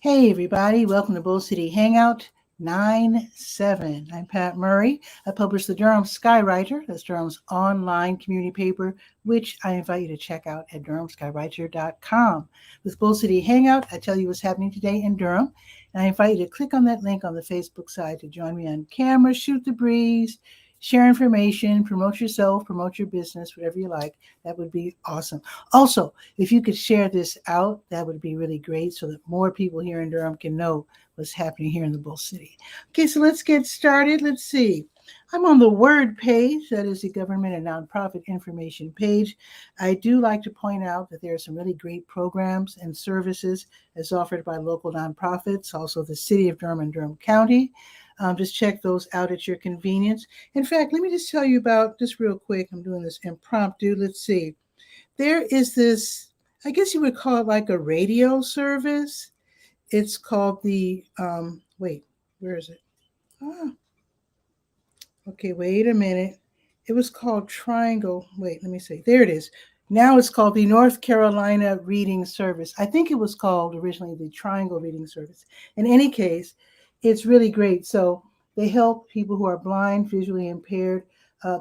Hey everybody, welcome to Bull City Hangout 97. I'm Pat Murray. I publish the Durham Skywriter, that's Durham's online community paper, which I invite you to check out at 𝗕𝗨𝗟𝗟 𝗔𝗓. With Bull City Hangout, I tell you what's happening today in Durham, and I invite you to click on that link on the Facebook side to join me on camera, shoot the breeze, share information, promote yourself, promote your business, whatever you like. That would be awesome. Also, if you could share this out, that would be really great so that more people here in Durham can know what's happening here in the Bull City. Okay, so let's get started. Let's see. I'm on the WORD page, that is the government and nonprofit information page. I do like to point out that there are some really great programs and services as offered by local nonprofits, also the City of Durham and Durham County. Just check those out at your convenience. In fact, let me just tell you about, just real quick, I'm doing this impromptu. Let's see. There is this, I guess you would call it like a radio service. It's called the, wait, where is it? Okay, wait a minute. It was called Triangle. Wait, let me see. There it is. Now it's called the North Carolina Reading Service. I think it was called originally the Triangle Reading Service. In any case, it's really great. So they help people who are blind, visually impaired,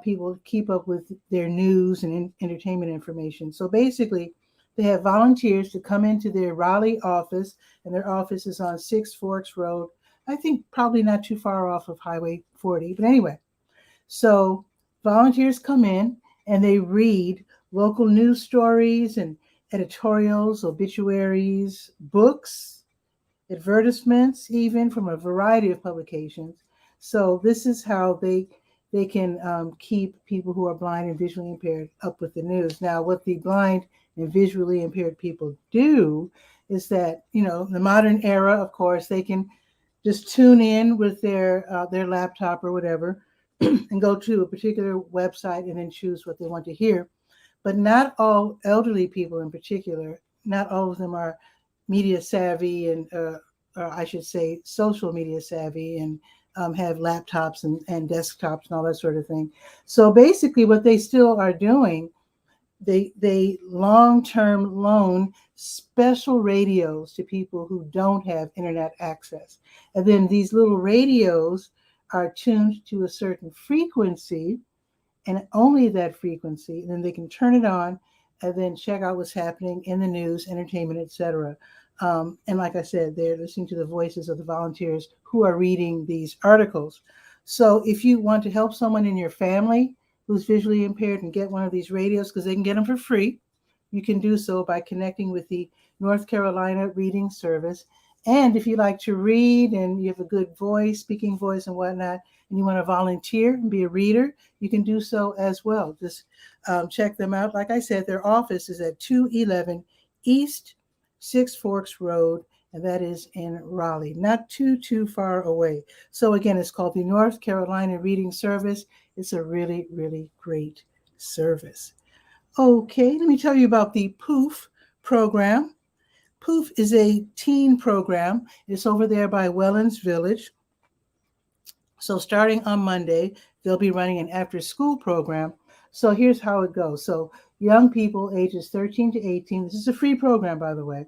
people keep up with their news and entertainment information. So basically, they have volunteers to come into their Raleigh office, and their office is on 6 Forks Road. I think probably not too far off of Highway 40. But anyway, so volunteers come in and they read local news stories and editorials, obituaries, books, advertisements, even from a variety of publications. So this is how they can keep people who are blind and visually impaired up with the news. Now, what the blind and visually impaired people do is that, you know, the modern era, of course, they can just tune in with their laptop or whatever and go to a particular website and then choose what they want to hear. But not all elderly people in particular, not all of them are media savvy and, or I should say, social media savvy and have laptops and desktops and all that sort of thing. So basically what they still are doing, they long-term loan special radios to people who don't have internet access. And then these little radios are tuned to a certain frequency and only that frequency, and then they can turn it on and then check out what's happening in the news, entertainment, etc. And like I said, they're listening to the voices of the volunteers who are reading these articles. So if you want to help someone in your family who's visually impaired and get one of these radios, because they can get them for free, you can do so by connecting with the North Carolina Reading Service. And if you like to read and you have a good voice, speaking voice and whatnot, and you want to volunteer and be a reader, you can do so as well. Just check them out. Like I said, their office is at 211 East 6 Forks Road, and that is in Raleigh, not too far away. So again, it's called the North Carolina Reading Service. It's a really, really great service. Okay, let me tell you about the POOF program. POOF is a teen program. It's over there by Wellens Village. So starting on Monday, they'll be running an after-school program. So here's how it goes. So young people ages 13 to 18, this is a free program, by the way.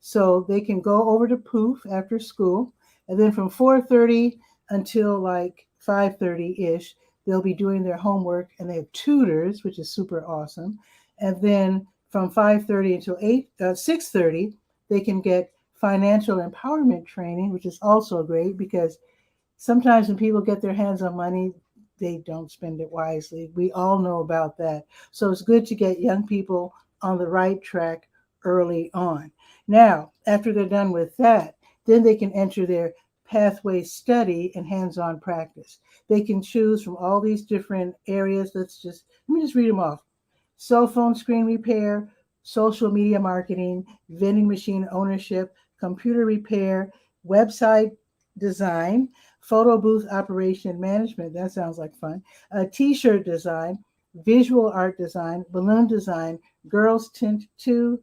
So they can go over to POOF after school, and then from 4:30 until like 5:30-ish, they'll be doing their homework, and they have tutors, which is super awesome. And then from 5:30 until 6:30, they can get financial empowerment training, which is also great because sometimes when people get their hands on money, they don't spend it wisely. We all know about that. So it's good to get young people on the right track early on. Now, after they're done with that, then they can enter their pathway study and hands-on practice. They can choose from all these different areas. Let me just read them off. Cell phone screen repair, social media marketing, vending machine ownership, computer repair, website design, photo booth operation management. That sounds like fun. T-shirt design, visual art design, balloon design, girls tint 2,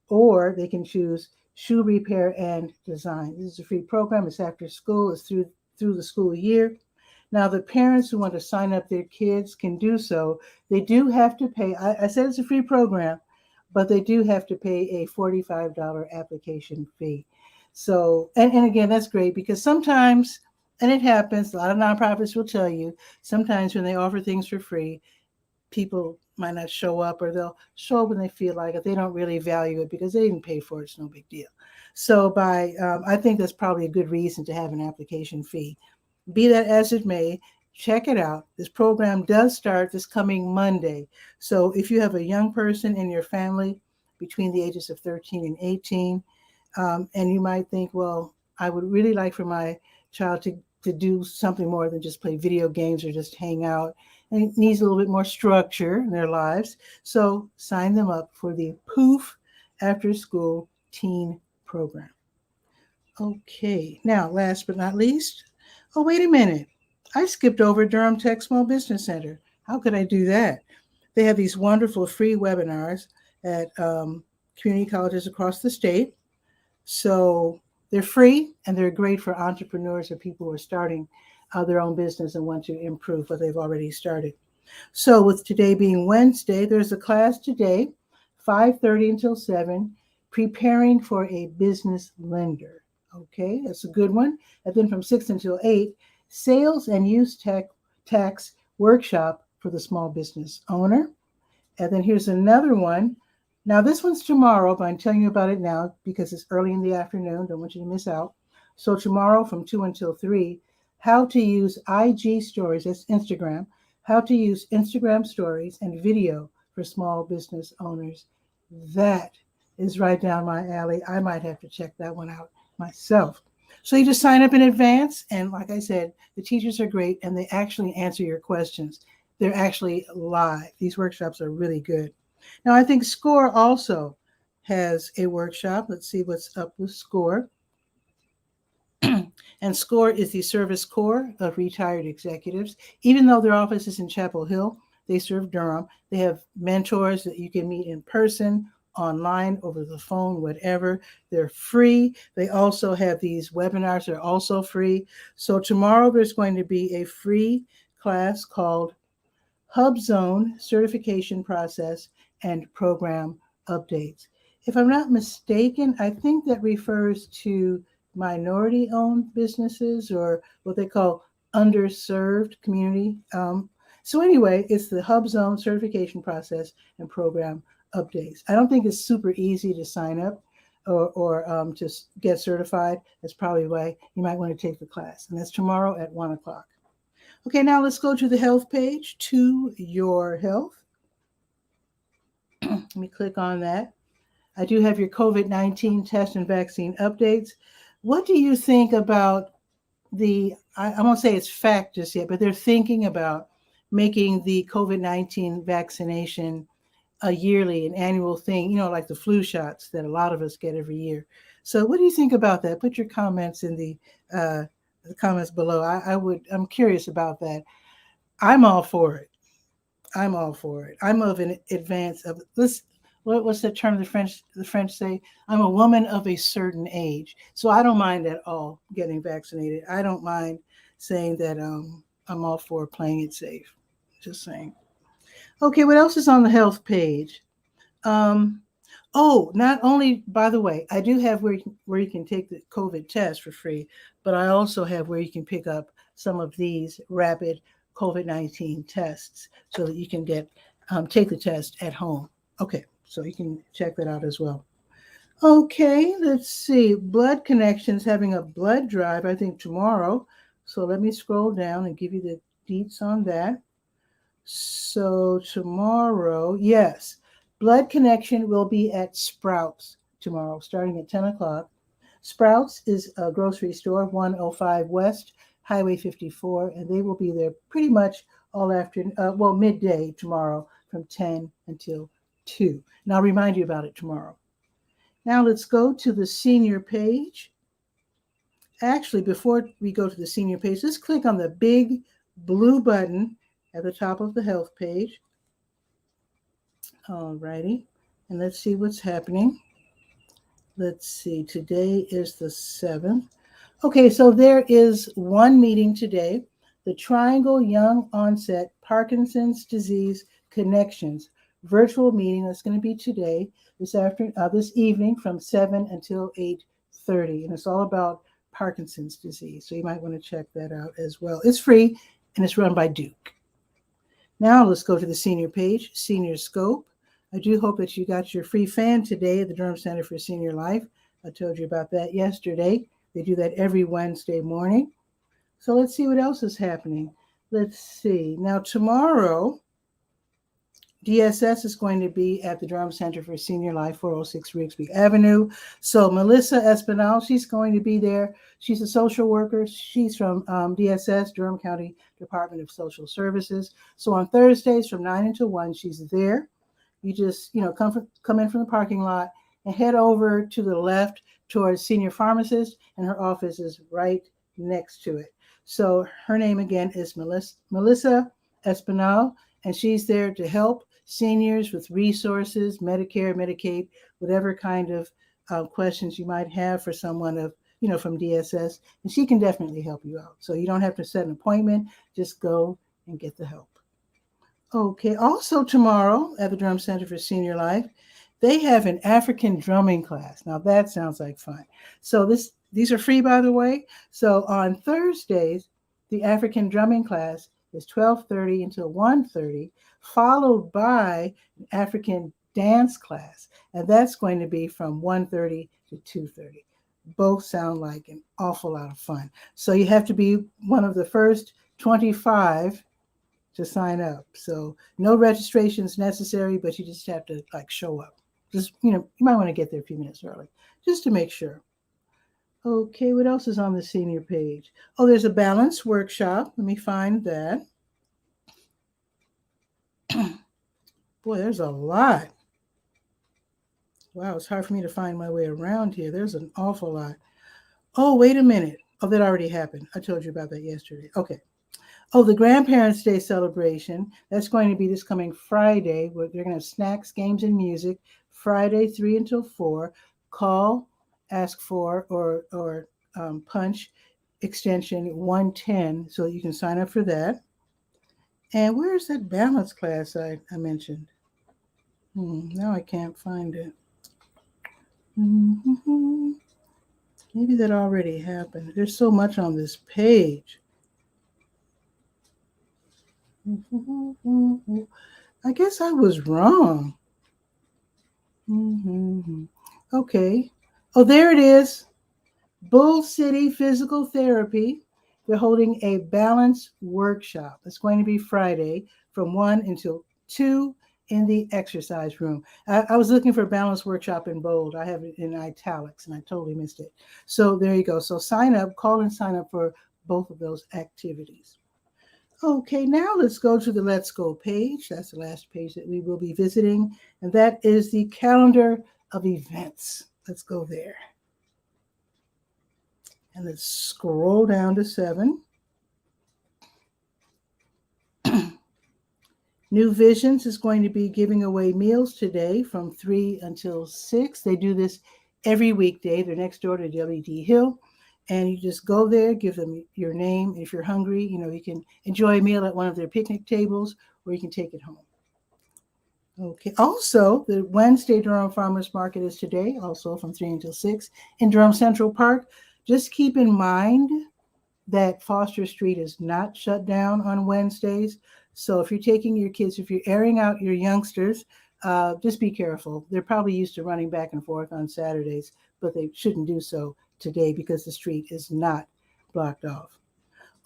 or they can choose shoe repair and design. This is a free program. It's after school. It's through the school year. Now, the parents who want to sign up their kids can do so. They do have to pay. I said it's a free program, but they do have to pay a $45 application fee. So, and again, that's great because sometimes, and it happens, a lot of nonprofits will tell you, sometimes when they offer things for free, people might not show up, or they'll show up when they feel like it. They don't really value it because they didn't pay for it. It's no big deal. So I think that's probably a good reason to have an application fee. Be that as it may, check it out. This program does start this coming Monday. So if you have a young person in your family between the ages of 13 and 18, and you might think, well, I would really like for my child to do something more than just play video games or just hang out, and it needs a little bit more structure in their lives. So sign them up for the POOF After School Teen Program. Okay, now last but not least, oh, wait a minute. I skipped over Durham Tech Small Business Center. How could I do that? They have these wonderful free webinars at community colleges across the state. So they're free and they're great for entrepreneurs or people who are starting their own business and want to improve what they've already started. So with today being Wednesday, there's a class today, 5:30 until 7, preparing for a business lender. Okay, that's a good one. And then from 6 until 8, sales and use tax workshop for the small business owner. And then here's another one. Now this one's tomorrow, but I'm telling you about it now because it's early in the afternoon. Don't want you to miss out. So tomorrow from 2 until 3, how to use IG stories, that's Instagram, how to use Instagram stories and video for small business owners. That is right down my alley. I might have to check that one out myself. So you just sign up in advance. And like I said, the teachers are great and they actually answer your questions. They're actually live. These workshops are really good. Now, I think SCORE also has a workshop. Let's see what's up with SCORE. And SCORE is the Service Corps of Retired Executives. Even though their office is in Chapel Hill, they serve Durham. They have mentors that you can meet in person, online, over the phone, whatever. They're free. They also have these webinars that are also free. So tomorrow there's going to be a free class called Hub Zone Certification Process and Program Updates. If I'm not mistaken, I think that refers to minority-owned businesses or what they call underserved community. So anyway, it's the Hub Zone Certification Process and Program Updates. I don't think it's super easy to sign up or to get certified. That's probably why you might want to take the class. And that's tomorrow at 1 o'clock. Okay, now let's go to the health page, To Your Health. Let me click on that. I do have your COVID-19 test and vaccine updates. What do you think about I won't say it's fact just yet, but they're thinking about making the COVID-19 vaccination a yearly, an annual thing, like the flu shots that a lot of us get every year. So what do you think about that? Put your comments in the comments below. I'm curious about that. I'm all for it. I'm of an advance of what's the term the French say? I'm a woman of a certain age. So I don't mind at all getting vaccinated. I don't mind saying that I'm all for playing it safe. Just saying. Okay, what else is on the health page? Not only, by the way, I do have where you can take the COVID test for free, but I also have where you can pick up some of these rapid COVID-19 tests so that you can take the test at home. Okay, so you can check that out as well. Okay, let's see. Blood Connections having a blood drive, I think tomorrow. So let me scroll down and give you the deets on that. So tomorrow, yes, Blood Connection will be at Sprouts tomorrow, starting at 10 o'clock. Sprouts is a grocery store, 105 West, Highway 54, and they will be there pretty much all afternoon, midday tomorrow from 10 until 2. And I'll remind you about it tomorrow. Now let's go to the senior page. Actually, before we go to the senior page, let's click on the big blue button at the top of the health page. All righty. And let's see what's happening. Let's see. Today is the 7th. Okay, so there is one meeting today, the Triangle Young Onset Parkinson's Disease Connections virtual meeting. That's going to be today, this evening from 7 until 8:30, and it's all about Parkinson's disease. So you might want to check that out as well. It's free and it's run by Duke. Now let's go to the senior page, SeniorScope. I do hope that you got your free fan today at the Durham Center for Senior Life. I told you about that yesterday. They do that every Wednesday morning. So let's see what else is happening. Let's see. Now tomorrow, DSS is going to be at the Durham Center for Senior Life, 406 Rigsby Avenue. So Melissa Espinal, she's going to be there. She's a social worker. She's from DSS, Durham County Department of Social Services. So on Thursdays from 9 until 1, she's there. You just, come in from the parking lot and head over to the left towards Senior Pharmacist, and her office is right next to it. So her name again is Melissa Espinal, and she's there to help seniors with resources, Medicare, Medicaid, whatever kind of questions you might have for someone from DSS, and she can definitely help you out. So you don't have to set an appointment, just go and get the help. Okay, also tomorrow at the Durham Center for Senior Life, they have an African drumming class. Now that sounds like fun. So these are free, by the way. So on Thursdays, the African drumming class is 12:30 until 1:30, followed by an African dance class, and that's going to be from 1:30 to 2:30. Both sound like an awful lot of fun. So you have to be one of the first 25 to sign up. So no registrations necessary, but you just have to show up. Just, you might want to get there a few minutes early just to make sure. Okay, what else is on the senior page? Oh, there's a balance workshop. Let me find that. Boy, there's a lot. Wow, it's hard for me to find my way around here. There's an awful lot. Oh, wait a minute. Oh, that already happened. I told you about that yesterday. Okay. Oh, the Grandparents' Day celebration. That's going to be this coming Friday. Where they're going to have snacks, games, and music. Friday, 3 until 4. Call, ask for, or punch extension 110 so you can sign up for that. And where's that balance class I mentioned? Now I can't find it. Maybe that already happened. There's so much on this page. I guess I was wrong. Okay. Oh, there it is. Bull City Physical Therapy. They're holding a balance workshop. It's going to be Friday from 1 until 2 in the exercise room. I was looking for balance workshop in bold. I have it in italics and I totally missed it. So there you go. So sign up, call and sign up for both of those activities. Okay, now let's go to the Let's Go page. That's the last page that we will be visiting. And that is the calendar of events. Let's go there. And let's scroll down to 7. New Visions is going to be giving away meals today from 3 until 6. They do this every weekday. They're next door to W.D. Hill. And you just go there, give them your name. If you're hungry, you can enjoy a meal at one of their picnic tables, or you can take it home. Okay. Also, the Wednesday Durham Farmers Market is today, also from 3 until 6 in Durham Central Park. Just keep in mind that Foster Street is not shut down on Wednesdays. So if you're taking your kids, if you're airing out your youngsters, just be careful. They're probably used to running back and forth on Saturdays, but they shouldn't do so today because the street is not blocked off.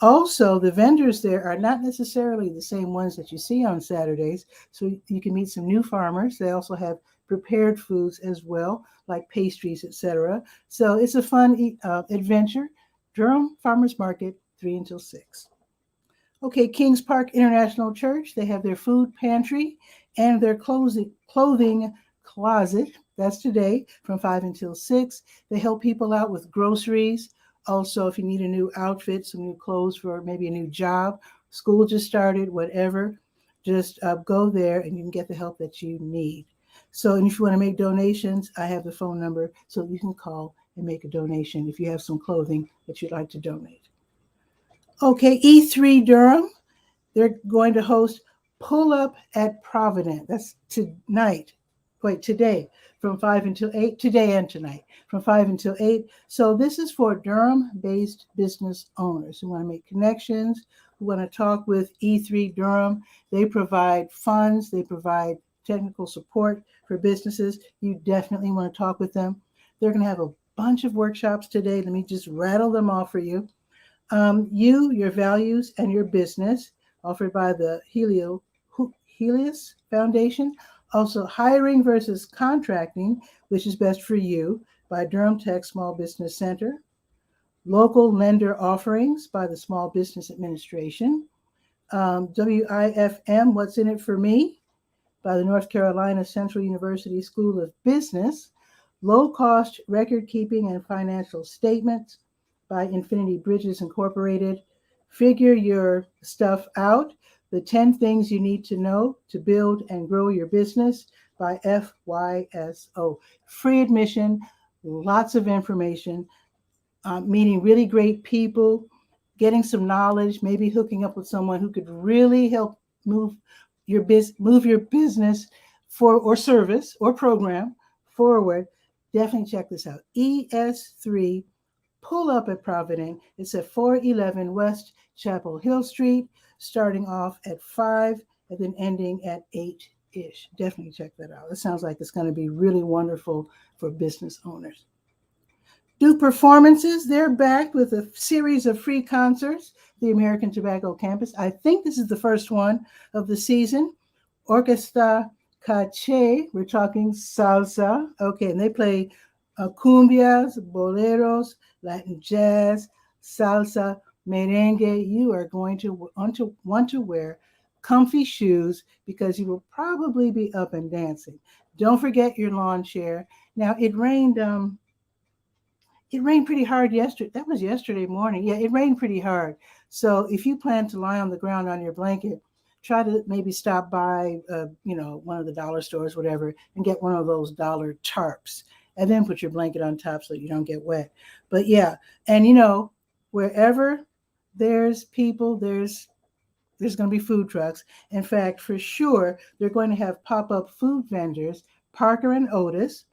Also, the vendors there are not necessarily the same ones that you see on Saturdays, so you can meet some new farmers. They also have prepared foods as well, like pastries, etc. So it's a fun adventure. Durham Farmers Market, 3 until 6. Okay, Kings Park International Church, they have their food pantry and their clothing closet. That's today from 5 until 6. They help people out with groceries. Also, if you need a new outfit, some new clothes for maybe a new job, school just started, whatever, just go there and you can get the help that you need. So, and if you want to make donations, I have the phone number so you can call and make a donation if you have some clothing that you'd like to donate. Okay, E3 Durham, they're going to host Pull Up at Provident. That's today from 5 until 8, today and tonight from 5 until 8. So this is for Durham-based business owners who want to make connections, who want to talk with E3 Durham. They provide funds, they provide technical support for businesses. You definitely want to talk with them. They're going to have a bunch of workshops today. Let me just rattle them off for you. Your values, and your business, offered by the 𝗕𝗨𝗟𝗟 Foundation. Also, hiring versus contracting, which is best for you, by Durham Tech Small Business Center. Local lender offerings by the Small Business Administration. WIFM, What's in It for Me, by the North Carolina Central University School of Business. Low-cost record-keeping and financial statements by Infinity Bridges Incorporated. Figure Your Stuff Out, the 10 things you need to know to build and grow your business, by FYSO. Free admission, lots of information, meeting really great people, getting some knowledge, maybe hooking up with someone who could really help move your business or service or program forward. Definitely check this out. ES3 Pull Up at Provident. It's at 411 West Chapel Hill Street, starting off at 5 and then ending at 8-ish. Definitely check that out. It sounds like it's going to be really wonderful for business owners. Duke Performances, they're back with a series of free concerts, the American Tobacco Campus. I think this is the first one of the season. Orquesta Caché, we're talking salsa. Okay, and they play cumbias, boleros, Latin jazz, salsa, merengue. You are going to want to wear comfy shoes because you will probably be up and dancing. Don't forget your lawn chair. Now, it rained pretty hard yesterday. That was yesterday morning. Yeah, it rained pretty hard. So if you plan to lie on the ground on your blanket, try to maybe stop by, one of the dollar stores, whatever, and get one of those dollar tarps, and then put your blanket on top so you don't get wet. But yeah, and wherever there's people, there's going to be food trucks. In fact, for sure, they're going to have pop-up food vendors, Parker and Otis,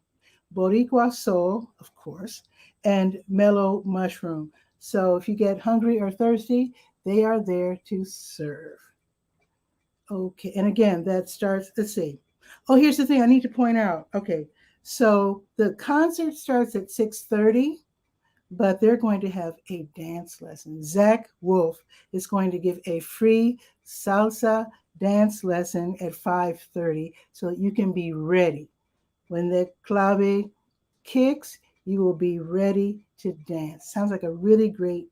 Boricua Soul, of course, and Mellow Mushroom. So if you get hungry or thirsty, they are there to serve. Okay, and again, that starts, let's see. Oh, here's the thing I need to point out. Okay, so the concert starts at 6:30, but they're going to have a dance lesson. Zach Wolf is going to give a free salsa dance lesson at 5:30 so you can be ready. When the clave kicks, you will be ready to dance. Sounds like a really great,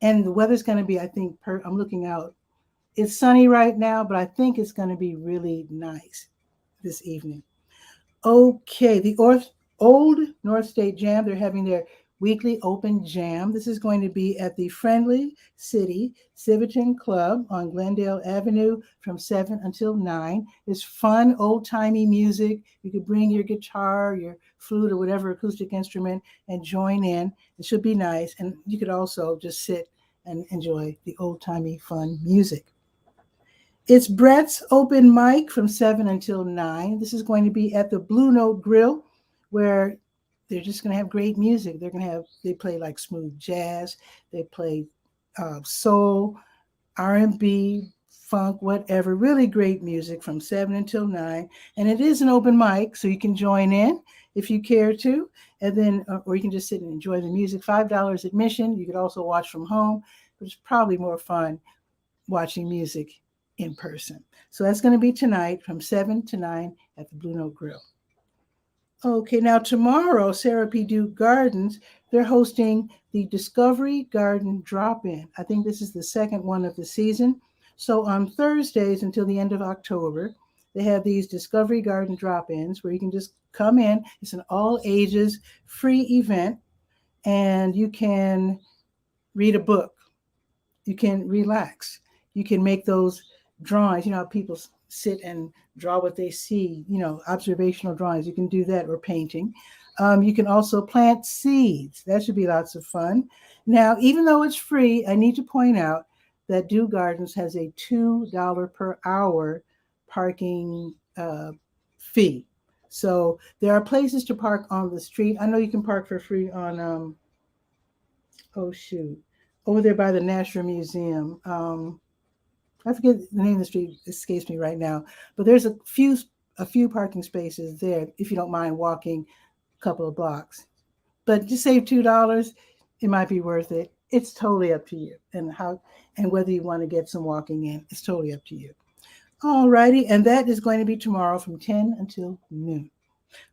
and the weather's going to be, I think, I'm looking out. It's sunny right now, but I think it's going to be really nice this evening. Okay, the Old North State Jam, they're having their weekly open jam. This is going to be at the Friendly City Civitan Club on Glendale Avenue from 7 until 9. It's fun, old-timey music. You could bring your guitar, your flute, or whatever acoustic instrument and join in. It should be nice. And you could also just sit and enjoy the old-timey fun music. It's Brett's open mic from 7 until 9. This is going to be at the Blue Note Grill, where they're just going to have great music. They play like smooth jazz. They play soul, R&B, funk, whatever. Really great music from 7 until 9. And it is an open mic, so you can join in if you care to. And then, or you can just sit and enjoy the music. $5 admission. You could also watch from home, but it's probably more fun watching music in person. So that's going to be tonight from 7 to 9 at the Blue Note Grill. Okay, now tomorrow, Sarah P. Duke Gardens, they're hosting the Discovery Garden Drop-In. I think this is the second one of the season. So on Thursdays until the end of October, they have these Discovery Garden Drop-Ins where you can just come in. It's an all-ages free event, and you can read a book. You can relax. You can make those drawings. You know how people sit and draw what they see, you know, observational drawings. You can do that, or painting. You can also plant seeds. That should be lots of fun. Now, even though it's free, I need to point out that Dew Gardens has a $2 per hour parking fee. So there are places to park on the street. I know you can park for free on, oh shoot, over there by the National Museum. I forget the name of the street, escapes me right now, but there's a few parking spaces there if you don't mind walking a couple of blocks. But just save $2, it might be worth it. It's totally up to you, and whether you want to get some walking in. It's totally up to you. All righty, and that is going to be tomorrow from 10 until noon.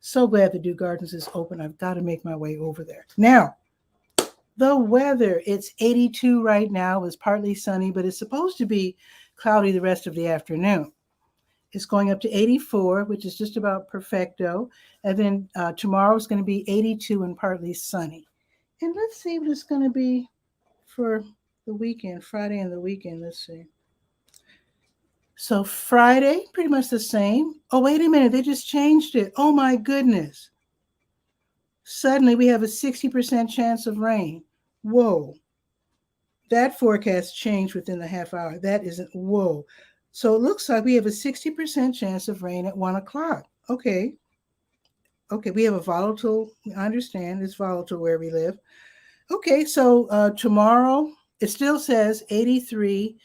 So glad the Dew Gardens is open. I've got to make my way over there. Now, the weather, it's 82 right now. It's partly sunny, but it's supposed to be cloudy the rest of the afternoon. It's going up to 84, which is just about perfecto. And then tomorrow is going to be 82 and partly sunny. And let's see what it's going to be for the weekend, Friday and the weekend. Let's see. So Friday, pretty much the same. Oh, wait a minute. They just changed it. Oh, my goodness. Suddenly, we have a 60% chance of rain. Whoa. That forecast changed within the half hour. That isn't, whoa. So it looks like we have a 60% chance of rain at 1 o'clock. Okay. Okay, we have a volatile, I understand it's volatile where we live. Okay, so tomorrow, it still says 83,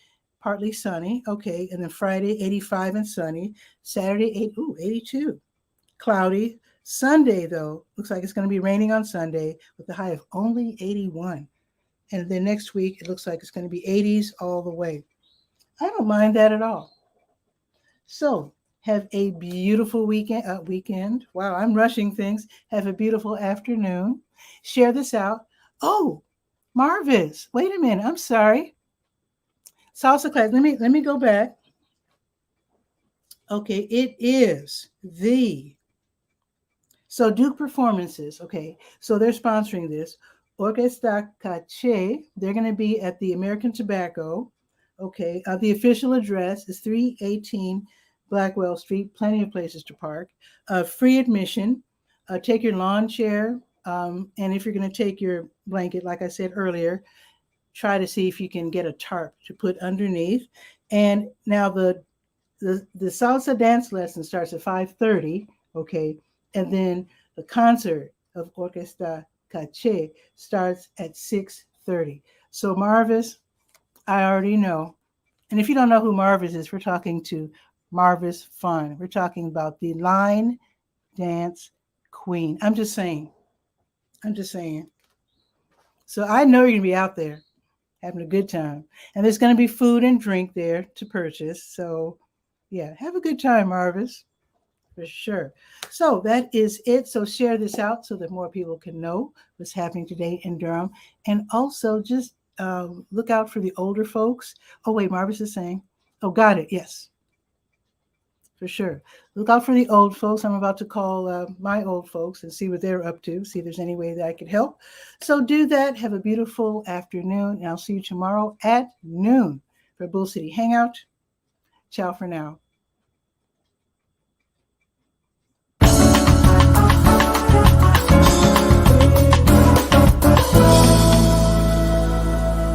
partly sunny. Okay, and then Friday, 85 and sunny. Saturday, 82, cloudy. Sunday, though, looks like it's going to be raining on Sunday with a high of only 81. And then next week, it looks like it's going to be 80s all the way. I don't mind that at all. So have a beautiful weekend. Wow, I'm rushing things. Have a beautiful afternoon. Share this out. Oh, Marvis, wait a minute. I'm sorry. Salsa class. Let me go back. Okay, it is so Duke Performances. Okay, so they're sponsoring this. Orquesta Caché. They're going to be at the American Tobacco. Okay, the official address is 318 Blackwell Street. Plenty of places to park. Free admission. Take your lawn chair. And if you're going to take your blanket, like I said earlier, try to see if you can get a tarp to put underneath. And now the salsa dance lesson starts at 5:30. Okay, and then the concert of Orquesta Caché starts at 6:30. So Marvis, I already know. And if you don't know who Marvis is, we're talking to Marvis Fun. We're talking about the line dance queen. I'm just saying. So I know you're going to be out there having a good time. And there's going to be food and drink there to purchase. So, yeah, have a good time, Marvis, for sure. So that is it. So share this out so that more people can know what's happening today in Durham. And also just look out for the older folks. Oh, wait, Marvis is saying, oh, got it. Yes, for sure. Look out for the old folks. I'm about to call my old folks and see what they're up to, see if there's any way that I could help. So do that. Have a beautiful afternoon. And I'll see you tomorrow at noon for Bull City Hangout. Ciao for now.